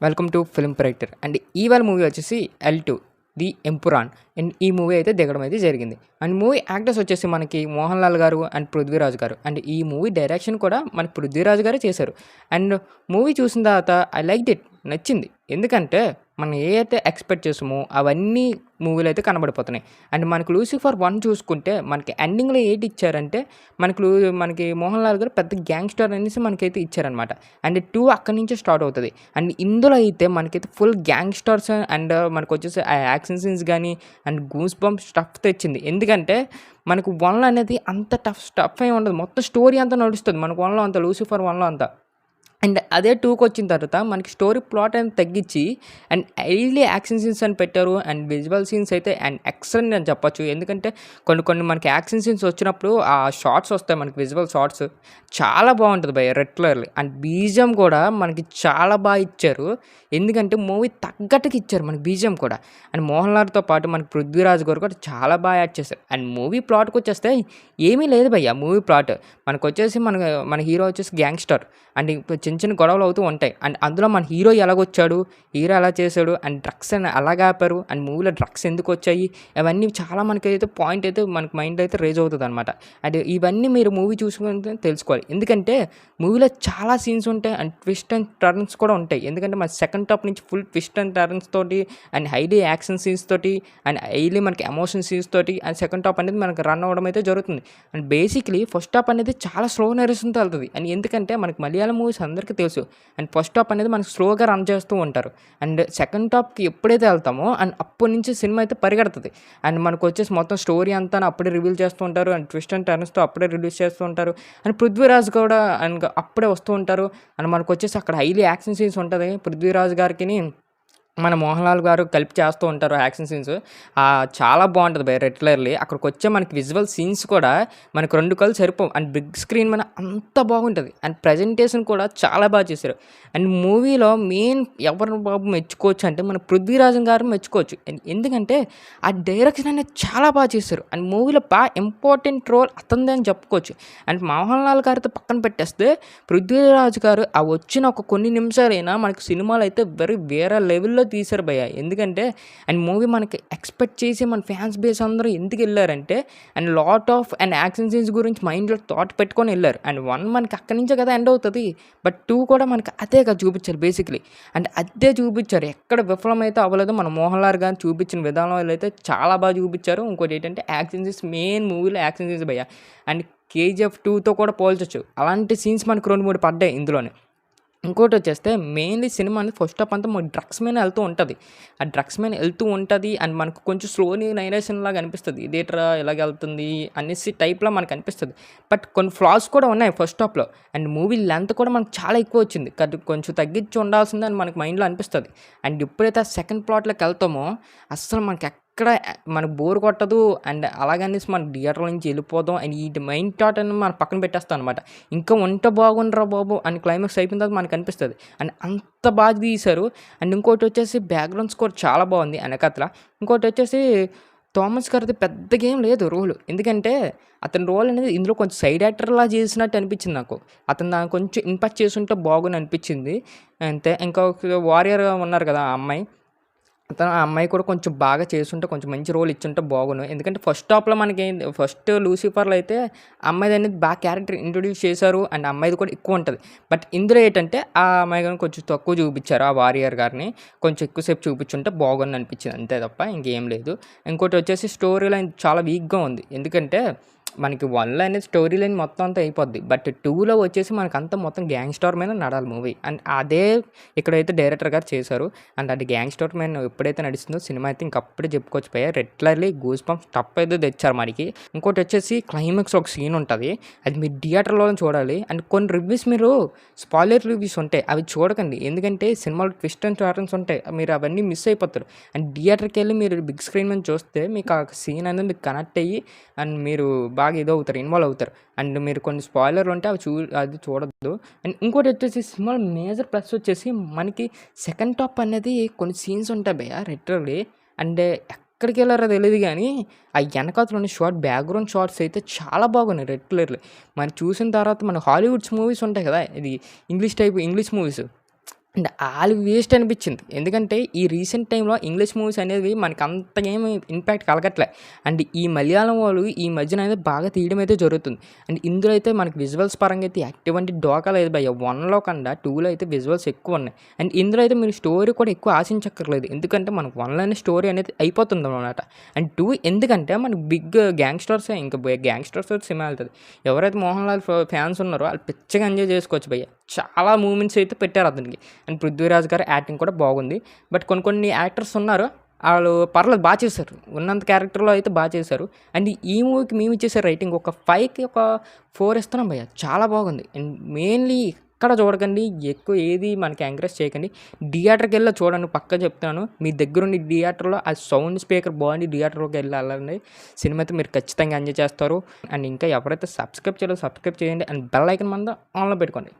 Welcome to film projector and ఇవాళ movie వచ్చేసి L2 the Empuraan and ఈ మూవీ అయితే దిగడం అయితే జరిగింది. అండ్ మూవీ యాక్టర్స్ వచ్చేసి మనకి మోహన్ లాల్ గారు అండ్ పృథ్వీరాజ్ గారు. అండ్ ఈ మూవీ డైరెక్షన్ కూడా మనకి పృథ్వీరాజ్ గారే చేశారు. అండ్ మూవీ చూసిన తర్వాత ఐ లైక్డ్ ఇట్, నచ్చింది. ఎందుకంటే మనం ఏవైతే ఎక్స్పెక్ట్ చేసామో అవన్నీ మూవీలో అయితే కనబడిపోతున్నాయి. అండ్ మనకి లూసిఫర్ 1 చూసుకుంటే మనకి ఎండింగ్‌లో ఏంటి ఇచ్చారంటే మనకి మోహన్ లాల్ గారు పెద్ద గ్యాంగ్‌స్టర్ అనేసి మనకైతే ఇచ్చారనమాట. అండ్ 2 అక్కడి నుంచే స్టార్ట్ అవుతది. అండ్ ఇందులో అయితే మనకైతే ఫుల్ గ్యాంగ్‌స్టర్స్ అండ్ మనకొచ్చేసి ఆ యాక్షన్ సీన్స్ గానీ అండ్ గూస్ బంప్స్ స్టఫ్ తెచ్చింది. ఎందుకంటే మనకు 1లో అనేది అంత స్టఫ్ ఏమి ఉండదు. మొత్తం స్టోరీ అంతా నడుస్తది. మనకు 1లో అంతా లూసిఫర్ 1లో అంతా. అండ్ అదే 2కొచ్చిన తర్వాత మనకి స్టోరీ ప్లాట్ అనేది తగ్గించి అండ్ హైలీ యాక్షన్ సీన్స్ అని పెట్టారు. అండ్ విజువల్ సీన్స్ అయితే అండ్ ఎక్సలెంట్ అని చెప్పొచ్చు. ఎందుకంటే కొన్ని మనకి యాక్షన్ సీన్స్ వచ్చినప్పుడు ఆ షార్ట్స్ వస్తాయి, మనకి విజువల్ షార్ట్స్ చాలా బాగుంటుంది భయ్య రెట్లర్లీ. అండ్ బీజిఎం కూడా మనకి చాలా బాగా ఇచ్చారు. ఎందుకంటే మూవీ తగ్గట్టుగా ఇచ్చారు మనకి బీజిఎం కూడా. అండ్ మోహన్ లాల్తో పాటు మనకి పృథ్వీరాజ్ గారు కూడా చాలా బాగా యాడ్ చేశారు. అండ్ మూవీ ప్లాట్కి వచ్చేస్తే ఏమీ లేదు భయ్య. మూవీ ప్లాట్ మనకొచ్చేసి మన హీరో వచ్చేసి గ్యాంగ్స్టర్ అండ్ చిన్న గొడవలు అవుతూ ఉంటాయి. అండ్ అందులో మన హీరో ఎలాగొచ్చాడు, హీరో ఎలా చేశాడు, అండ్ డ్రగ్స్ అని ఎలాగ ఆపారు, అండ్ మూవీలో డ్రగ్స్ ఎందుకు వచ్చాయి, అవన్నీ చాలా మనకైతే పాయింట్ అయితే మనకి మైండ్ అయితే రేజ్ అవుతుంది అనమాట. అండ్ ఇవన్నీ మీరు మూవీ చూసుకుంటే తెలుసుకోవాలి. ఎందుకంటే మూవీలో చాలా సీన్స్ ఉంటాయి అండ్ ట్విస్ట్ అండ్ టర్న్స్ కూడా ఉంటాయి. ఎందుకంటే మన సెకండ్ హాఫ్ నుంచి ఫుల్ ట్విస్ట్ అండ్ టర్న్స్ తోటి అండ్ హైలీ యాక్షన్ సీన్స్ తోటి అండ్ హైలీ మనకి ఎమోషన్ సీన్స్ తోటి అండ్ సెకండ్ హాఫ్ అనేది మనకి రన్ అవ్వడం అయితే జరుగుతుంది. అండ్ బేసిక్లీ ఫస్ట్ హాఫ్ అనేది చాలా స్లో నరేషన్తో వెళ్తుంది. అండ్ ఎందుకంటే మనకి మలయాళం మూవీస్ అందరికీ తెలుసు. అండ్ ఫస్ట్ హాఫ్ అనేది మనకి స్లోగా రన్ చేస్తూ ఉంటారు. అండ్ సెకండ్ హాఫ్కి ఎప్పుడైతే వెళ్తామో అండ్ అప్పటి నుంచి సినిమా అయితే పరిగెడుతుంది. అండ్ మనకు వచ్చేసి మొత్తం స్టోరీ అంతా అప్పుడే రివీల్ చేస్తూ ఉంటారు. అండ్ ట్విస్ట్ అండ్ టర్న్స్తో అప్పుడే రిలీజ్ చేస్తూ ఉంటారు. అండ్ పృథ్వీరాజ్ కూడా అండ్ అప్పుడే వస్తూ ఉంటారు. అండ్ మనకు వచ్చేసి అక్కడ హైలీ యాక్షన్ సీన్స్ ఉంటుంది. పృథ్వీరాజ్ గారికి మన మోహన్ లాల్ గారు కలిపి చేస్తూ ఉంటారు యాక్షన్ సీన్స్. చాలా బాగుంటుంది భయ్య రెట్లర్లీ. అక్కడికి వచ్చే మనకి విజువల్ సీన్స్ కూడా మనకు 2 కళ్ళు సరిపోవు. అండ్ బిగ్ స్క్రీన్ మీద అంత బాగుంటుంది. అండ్ ప్రజెంటేషన్ కూడా చాలా బాగా చేశారు. అండ్ మూవీలో మెయిన్ ఎవరిని బాబు మెచ్చుకోవచ్చు అంటే మన పృథ్వీరాజన్ గారు మెచ్చుకోవచ్చు. ఎందుకంటే ఆ డైరెక్షన్ అనేది చాలా బాగా చేశారు. అండ్ మూవీలో బాగా ఇంపార్టెంట్ రోల్ అతనిదే అని చెప్పుకోవచ్చు. అండ్ మోహన్ లాల్ గారితో పక్కన పెట్టేస్తే పృథ్వీరాజ్ గారు ఆ వచ్చిన ఒక కొన్ని నిమిషాలైనా మనకి సినిమాలు అయితే వేరే లెవెల్లో తీశారు భయ్య. ఎందుకంటే అండ్ మూవీ మనకి ఎక్స్పెక్ట్ చేసి మన ఫ్యాన్స్ బేస్ అందరూ ఎందుకు వెళ్ళారంటే and lot of and action scenes గురించి మైండ్లో థాట్ పెట్టుకొని వెళ్ళారు. అండ్ 1 మనకి అక్కడి నుంచే కదా ఎండ్ అవుతుంది. బట్ 2 కూడా మనకి అదే కదా చూపించారు బేసిక్లీ. అండ్ అదే చూపించారు. ఎక్కడ విఫలమైతే అవ్వలేదు. మన మోహన్ లాల్ గారిని చూపించిన విధానంలో అయితే చాలా బాగా చూపించారు. ఇంకోటి ఏంటంటే యాక్షన్ సీన్స్ మెయిన్ మూవీలో యాక్షన్ సీన్స్ భయ్య. అండ్ KGF 2తో కూడా పోల్చొచ్చు. అలాంటి సీన్స్ మనకు 2, 3 పడ్డాయి ఇందులోనే. ఇంకోటి వచ్చేస్తే మెయిన్లీ సినిమా అనేది ఫస్ట్ హాఫ్ అంతా మనకి డ్రగ్స్ మీద వెళ్తూ ఉంటుంది. ఆ డ్రగ్స్ మీద వెళ్తూ ఉంటుంది అండ్ మనకు కొంచెం స్లోని నైరేషన్ లాగా అనిపిస్తుంది. ఇదేట్రా ఇలాగ వెళ్తుంది అనేసి టైప్లో మనకు అనిపిస్తుంది. బట్ కొన్ని ఫ్లాస్ కూడా ఉన్నాయి ఫస్ట్ హాఫ్లో. అండ్ మూవీ లెంత్ కూడా మనకు చాలా ఎక్కువ వచ్చింది. కొంచెం తగ్గించి ఉండాల్సింది అని మనకు మైండ్లో అనిపిస్తుంది. అండ్ ఎప్పుడైతే ఆ సెకండ్ ప్లాట్లోకి వెళ్తామో అస్సలు మనకి ఎక్కడ మనకు బోర్ కొట్టదు. అండ్ అలాగనేసి మన థియేటర్ నుంచి వెళ్ళిపోదాం అండ్ ఈ మైండ్ థాట్ అని మనం పక్కన పెట్టేస్తాం అనమాట. ఇంకా ఉంటే బాగుండరా బాబు అని క్లైమాక్స్ అయిపోయిన తర్వాత మనకు అనిపిస్తుంది. అండ్ అంత బాగా తీశారు. అండ్ ఇంకోటి వచ్చేసి బ్యాక్గ్రౌండ్ స్కోర్ చాలా బాగుంది వెనకాతల. ఇంకోటి వచ్చేసి థామస్ గారిది పెద్దగా ఏం లేదు రోల్. ఎందుకంటే అతని రోల్ అనేది ఇందులో కొంచెం సైడ్ యాక్టర్లా చేసినట్టు అనిపించింది నాకు. అతను దాన్ని కొంచెం ఇంపాక్ట్ చేసుంటే బాగుని అనిపించింది అంతే. ఇంకొక వారియర్ ఉన్నారు కదా ఆ అమ్మాయి, ఆ అమ్మాయి కూడా కొంచెం బాగా చేసుంటే కొంచెం మంచి రోల్ ఇచ్చుంటే బాగును. ఎందుకంటే ఫస్ట్ హాఫ్లో మనకి ఫస్ట్ లూసిఫర్లో అయితే అమ్మాయిది అనేది బాగా క్యారెక్టర్ ఇంట్రొడ్యూస్ చేశారు. అండ్ అమ్మాయిది కూడా ఎక్కువ ఉంటుంది. బట్ ఇందులో ఏంటంటే ఆ అమ్మాయి కానీ కొంచెం తక్కువ చూపించారు. ఆ వారియర్ గారిని కొంచెం ఎక్కువసేపు చూపించుంటే బాగుంది అనిపించింది అంతే తప్ప ఇంకేం లేదు. ఇంకోటి వచ్చేసి స్టోరీ లైన్ చాలా వీక్గా ఉంది. ఎందుకంటే మనకి 1లో అనేది స్టోరీ లైన్ మొత్తం అంతా అయిపోద్ది. బట్ 2లో వచ్చేసి మనకంతా మొత్తం గ్యాంగ్స్టర్ మీద నడాలి మూవీ. అండ్ అదే ఇక్కడైతే డైరెక్టర్ గారు చేశారు. అండ్ అది గ్యాంగ్స్టర్ మీద ఎప్పుడైతే నడుస్తుందో సినిమా అయితే ఇంకప్పుడే చెప్పుకోవచ్చు పోయా. రెట్లర్లీ గూస్ బంప్స్ టప్ అయితే తెచ్చారు మనకి. ఇంకోటి వచ్చేసి క్లైమాక్స్ ఒక సీన్ ఉంటుంది. అది మీరు థియేటర్లో చూడాలి. అండ్ కొన్ని రివ్యూస్ మీరు స్పాయిలర్ రివ్యూస్ ఉంటాయి అవి చూడకండి. ఎందుకంటే సినిమాలో ట్విస్ట్ అండ్ టర్న్స్ ఉంటాయి. మీరు అవన్నీ మిస్ అయిపోతారు. అండ్ థియేటర్కి వెళ్ళి మీరు బిగ్ స్క్రీన్ మీద చూస్తే మీకు ఆ సీన్ అనేది మీకు కనెక్ట్ అయ్యి అండ్ మీరు బాగా ఇదవుతారు, ఇన్వాల్వ్ అవుతారు. అండ్ మీరు కొన్ని స్పాయిలర్లు ఉంటే అది చూడొద్దు. అండ్ ఇంకోటి వచ్చేసి సినిమాలో మేజర్ ప్లస్ వచ్చేసి మనకి సెకండ్ హాఫ్ అనేది కొన్ని సీన్స్ ఉంటాయి భయ్య రెట్రల్లీ. అండ్ ఎక్కడికి వెళ్ళారో తెలియదు కానీ ఆ వెనకాతలోని బ్యాక్గ్రౌండ్ షార్ట్స్ అయితే చాలా బాగున్నాయి రెట్లర్లీ. మనం చూసిన తర్వాత మన హాలీవుడ్స్ మూవీస్ ఉంటాయి కదా, ఇది ఇంగ్లీష్ మూవీస్ అండ్ ఆళ్ళు వేస్ట్ అనిపించింది. ఎందుకంటే ఈ రీసెంట్ టైమ్‌లో ఇంగ్లీష్ మూవీస్ అనేవి మనకు అంతగా ఏమి ఇంపాక్ట్ కలగట్లే. అండ్ ఈ మలయాళం వాళ్ళు ఈ మధ్యన అయితే బాగా తీయడం అయితే జరుగుతుంది. అండ్ ఇందులో అయితే మనకి విజువల్స్ పరంగా అయితే ఎటువంటి డోకా లేదు భయ్య. 1లో కన్నా 2లో అయితే విజువల్స్ ఎక్కువున్నాయి. అండ్ ఇందులో అయితే మీరు స్టోరీ కూడా ఎక్కువ ఆశించక్కర్లేదు. ఎందుకంటే మనకు 1లోనే స్టోరీ అనేది అయిపోతుందనమాట. అండ్ 2 ఎందుకంటే మనకు బిగ్ గ్యాంగ్‌స్టర్సే ఇంక గ్యాంగ్‌స్టర్స్‌తో సినిమా ఎళ్తది. ఎవరైతే 'మోహన్ లాల్' ఫ్యాన్స్ ఉన్నారో ఆళ్ళు పిచ్చగా ఎంజాయ్ చేసుకోవచ్చు భయ్య. చాలా మూవ్‌మెంట్స్ అయితే పెట్టారు అతనికి. అండ్ 'పృథ్వీరాజ్' గారి యాక్టింగ్ కూడా బాగుంది. బట్ కొన్ని యాక్టర్స్ ఉన్నారు. ఆళ్ళు పర్లేదు చేశారు. ఉన్నంత క్యారెక్టర్‌లో అయితే చేశారు. అండ్ ఈ మూవీకి మేమిచ్చేసే రేటింగ్ ఒక 5కి ఒక 4 ఇస్తున్నాం భయ్య. చాలా బాగుంది. అండ్ మెయిన్‌లీ ఎక్కడ చూడకండి. ఎక్కువ ఏది మనకి ఎంకరేజ్ చేయకండి. థియేటర్‌కెళ్ళి చూడండి పక్కా చెప్తున్నాను. మీ దగ్గరుండి థియేటర్‌లో ఆ సౌండ్ స్పీకర్ బాగుండి థియేటర్‌లోకెళ్ళి ఎళ్ళండి. సినిమా అయితే మీరు ఖచ్చితంగా ఎంజాయ్ చేస్తారు. అండ్ ఇంకా ఎవరైతే సబ్స్క్రైబ్ చేయలేదో సబ్స్క్రైబ్ చేయండి. అండ్ బెల్ ఐకాన్ ఆన్‌లో పెట్టుకోండి.